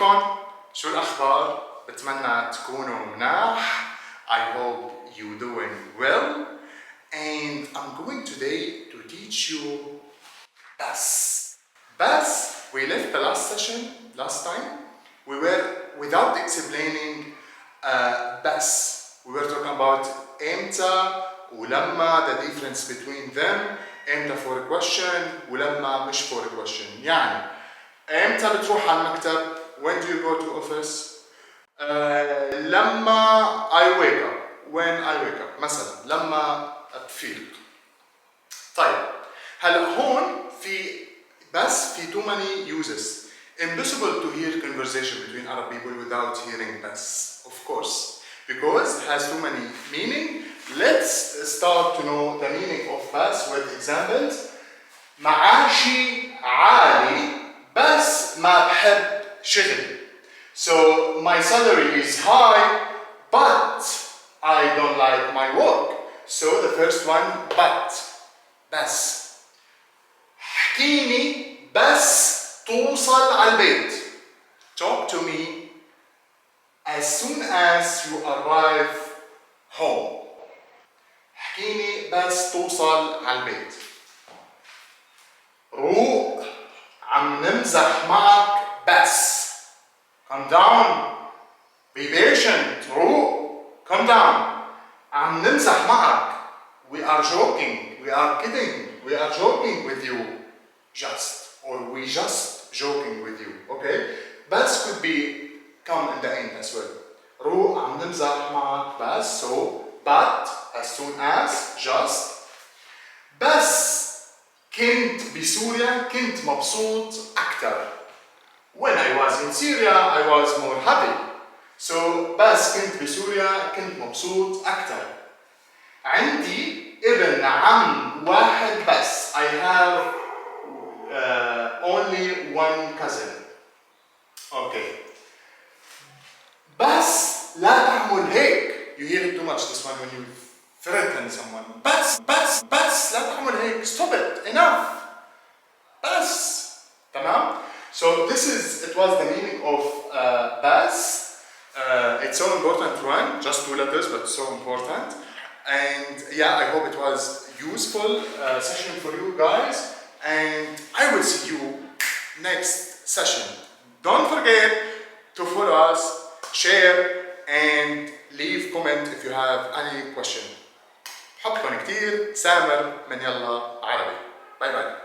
كيفكن؟ شو الأخبار؟ بتمنى تكونوا مناح. I hope you're doing well. And I'm going today to teach you بس. We left the last time. We were without explaining بس. We were talking about إمتى ولما, the difference between them. إمتى for a question ولما مش for a question. يعني إمتى بتروح على المكتب? When do you go to office? لما I wake up. When I wake up. مثلا لما أفيق. طيب هلا هون في بس في too many uses. Impossible to hear conversation between Arab people without hearing بس. Of course. Because it has too many meaning. Let's start to know the meaning of بس with examples. معاشي عالي بس ما بحب شغلي. So my salary is high but I don't like my work. So the first one بس. احكيني بس توصل على البيت. Talk to me as soon as you arrive home. احكيني بس توصل على البيت. روق عم نمزح معك بس. Come down. Be patient. روق. Come down. عم نمزح معك. We are joking. We are kidding. We are joking with you. Just. Or we just joking with you. Okay? بس could be come in the end as well. روق عم نمزح معك بس. So but as soon as just. بس كنت بسوريا كنت مبسوط أكتر. When I was in Syria I was more happy. So بس كنت بسوريا كنت مبسوط أكتر. عندي ابن عم واحد بس. I have only one cousin. Okay. بس لا تعمل هيك. You hear it too much this one when you threaten someone. بس لا تعمل هيك. Stop it. Enough. بس. تمام? So it was the meaning of بس. It's so important one. Just 2 letters but so important. And yeah, I hope it was useful session for you guys. And I will see you next session. Don't forget to follow us, share, and leave comment if you have any question. حبكم كتير. سامر من يلا عربي. باي باي.